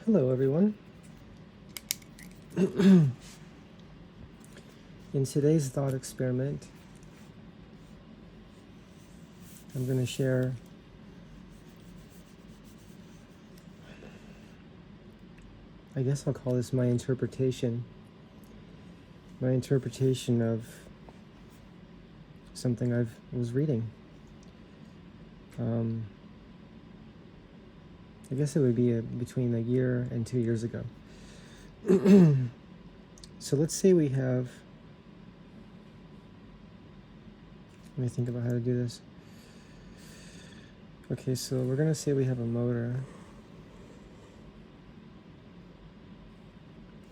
Hello, everyone. In today's thought experiment, I'm going to share I guess I'll call this my interpretation of something I was reading. I guess it would be between a year and 2 years ago. So let's say we have, let me think about how to do this. Okay, so we're going to say we have a motor.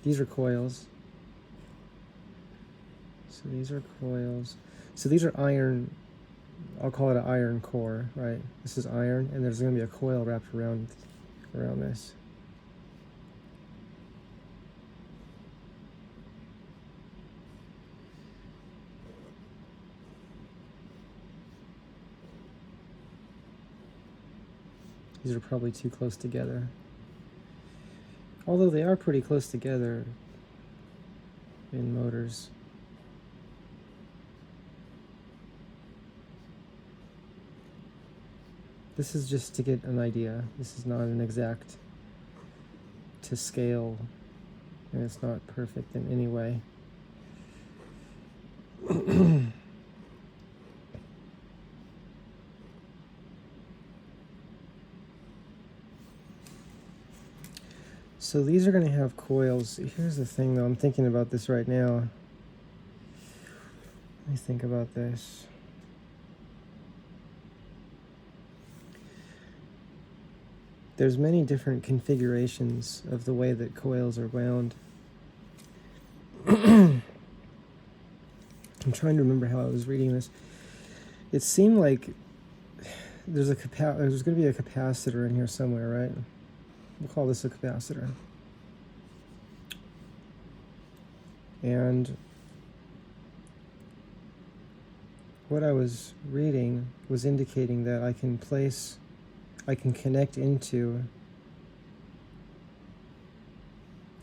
These are coils. So these are coils. So these are iron, I'll call it an iron core, right? This is iron, and there's going to be a coil wrapped around this. These are probably too close together. Although they are pretty close together in motors. This is just to get an idea. This is not an exact to scale, and it's not perfect in any way. So these are going to have coils. Here's the thing, though. I'm thinking about this right now. Let me think about this. There's many different configurations of the way that coils are wound. I'm trying to remember how I was reading this. It seemed like there's going to be a capacitor in here somewhere, right? We'll call this a capacitor. And what I was reading was indicating that I can connect into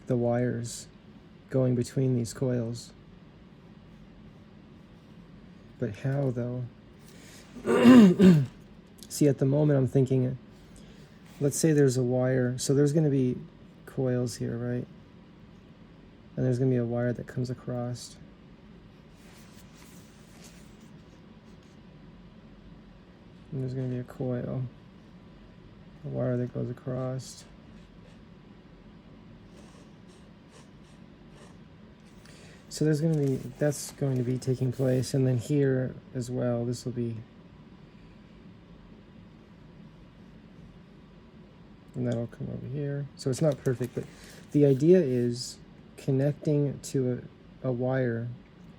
the wires going between these coils. But how, though? See, at the moment I'm thinking, let's say there's a wire, so there's going to be coils here, right? And there's going to be a wire that comes across. And there's going to be a coil, a wire that goes across. So that's going to be taking place, and then here as well, this will be, and that'll come over here. So it's not perfect, but the idea is connecting to a wire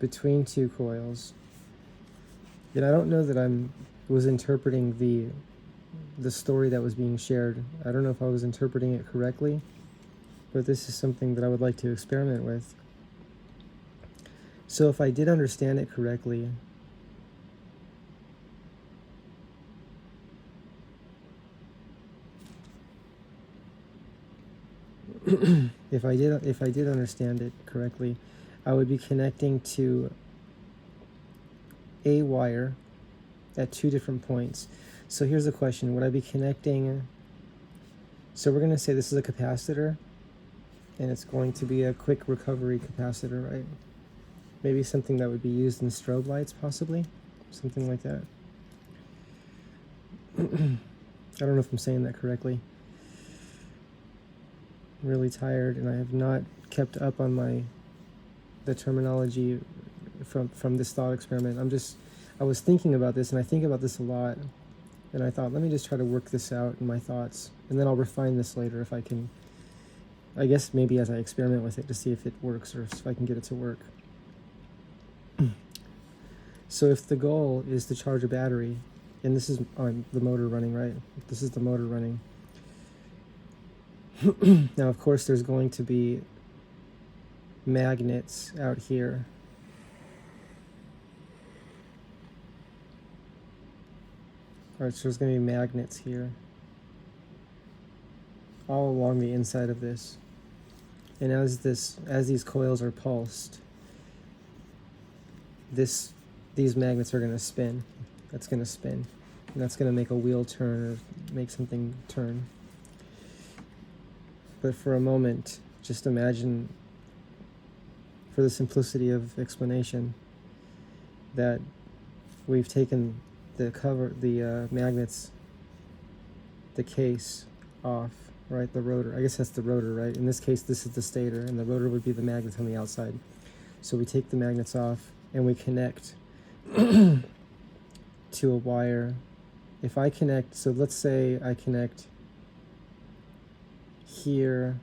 between two coils. And I don't know that I was interpreting the story that was being shared. I don't know if I was interpreting it correctly, but this is something that I would like to experiment with. So if I did understand it correctly, if I did understand it correctly, I would be connecting to a wire at two different points. So here's the question: would I be connecting? So we're going to say this is a capacitor, and it's going to be a quick recovery capacitor, right? Maybe something that would be used in strobe lights, possibly, something like that. I don't know if I'm saying that correctly. I'm really tired, and I have not kept up on the terminology from this thought experiment. I was thinking about this, and I think about this a lot, and I thought, let me just try to work this out in my thoughts, and then I'll refine this later if I can, I guess maybe as I experiment with it to see if it works or if I can get it to work. So if the goal is to charge a battery, and this is the motor running, right? This is the motor running. Now, of course, there's going to be magnets out here. All right, so there's going to be magnets here. all along the inside of this. And as these coils are pulsed, these magnets are going to spin. That's going to spin. And that's going to make a wheel turn or make something turn. But for a moment, just imagine, for the simplicity of explanation, that we've taken the magnets, the case off, right? The rotor. I guess that's the rotor, right? In this case, this is the stator, and the rotor would be the magnets on the outside. So we take the magnets off, and we connect to a wire. If I connect, so let's say I connect here,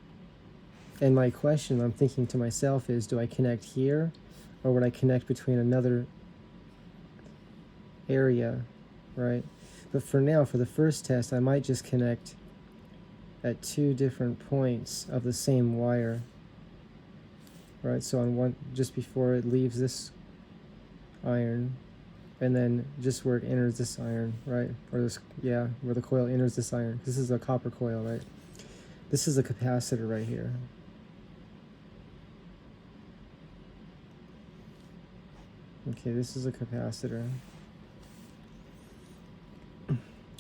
and my question I'm thinking to myself is, do I connect here, or would I connect between another area, right? But for now, for the first test, I might just connect at 2 different points of the same wire, right? So on one, just before it leaves this iron, and then just where it enters this iron, right? Or this, yeah, where the coil enters this iron. This is a copper coil, right? This is a capacitor right here. Okay, this is a capacitor.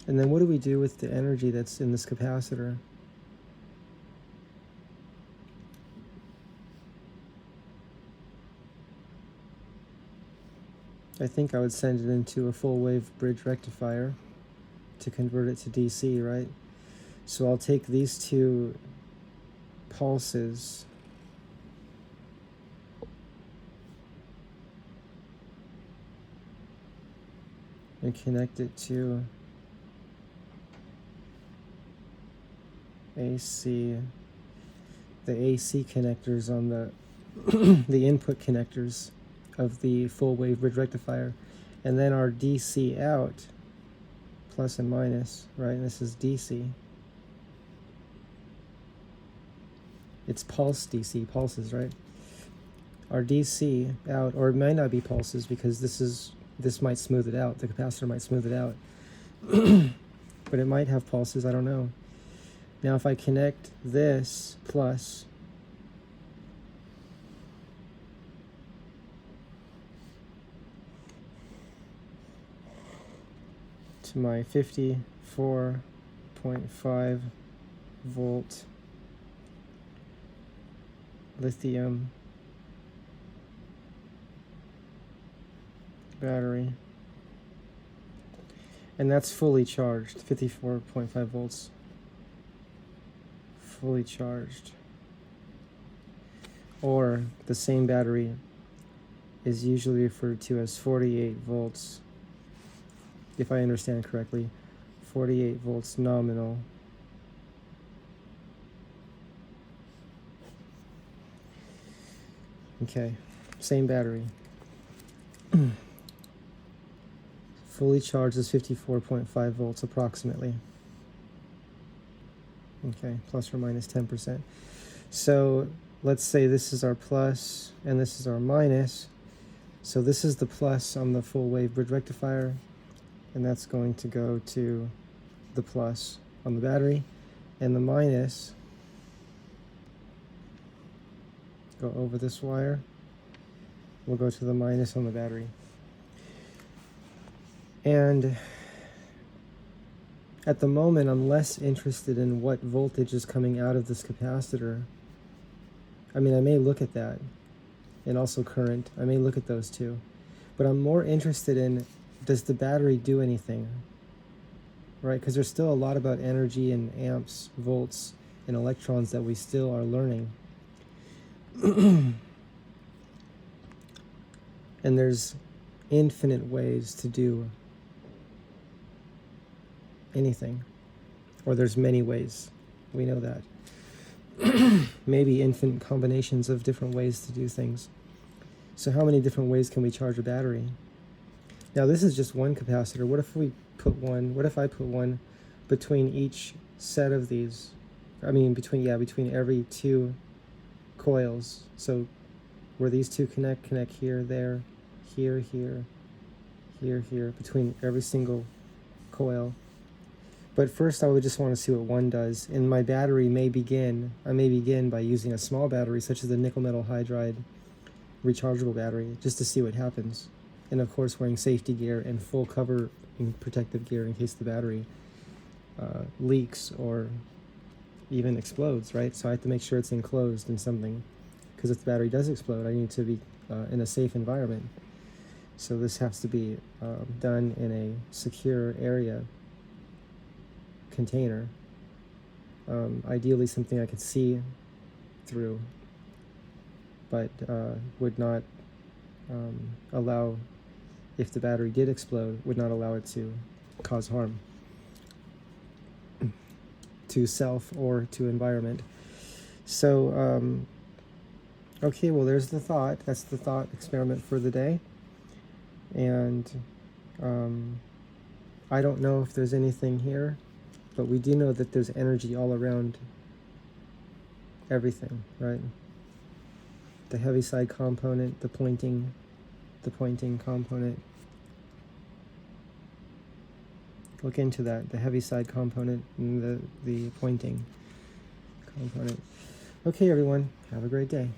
And then what do we do with the energy that's in this capacitor? I think I would send it into a full wave bridge rectifier to convert it to DC, right? So I'll take these 2 pulses and connect it to AC, the AC connectors on the the input connectors of the full wave bridge rectifier, and then our DC out, plus and minus, right? And this is DC. It's pulse DC, pulses, right? Our DC out, or it might not be pulses because this might smooth it out. The capacitor might smooth it out, but it might have pulses. I don't know. Now, if I connect this plus to my 54.5 volt lithium battery, and that's fully charged, 54.5 volts, fully charged. Or the same battery is usually referred to as 48 volts, if I understand correctly, 48 volts nominal. Okay, same battery. Fully charged is 54.5 volts approximately. Okay, plus or minus 10%. So let's say this is our plus and this is our minus. So this is the plus on the full wave bridge rectifier, and that's going to go to the plus on the battery, and the minus go over this wire, will go to the minus on the battery. And at the moment, I'm less interested in what voltage is coming out of this capacitor. I mean, I may look at that, and also current. I may look at those two. But I'm more interested in, does the battery do anything? Right? Because there's still a lot about energy and amps, volts, and electrons that we still are learning. And there's infinite ways to do anything. Or there's many ways. We know that. Maybe infinite combinations of different ways to do things. So how many different ways can we charge a battery? Now this is just one capacitor. What if I put one between each set of these? I mean, between every 2 coils. So where these two connect here, there, here, between every single coil. But first I would just want to see what 1 does. And my battery I may begin by using a small battery, such as the nickel metal hydride rechargeable battery, just to see what happens. And of course wearing safety gear and full cover and protective gear in case the battery leaks or even explodes, right? So I have to make sure it's enclosed in something, because if the battery does explode, I need to be in a safe environment. So this has to be done in a secure area container, ideally something I could see through, but would not allow, if the battery did explode, would not allow it to cause harm to self or to environment. So okay, well, there's the thought. That's the thought experiment for the day. And I don't know if there's anything here, but we do know that there's energy all around everything, right? The heaviside component, the pointing component. Look into that, the heaviside component and the pointing component. Okay, everyone, have a great day.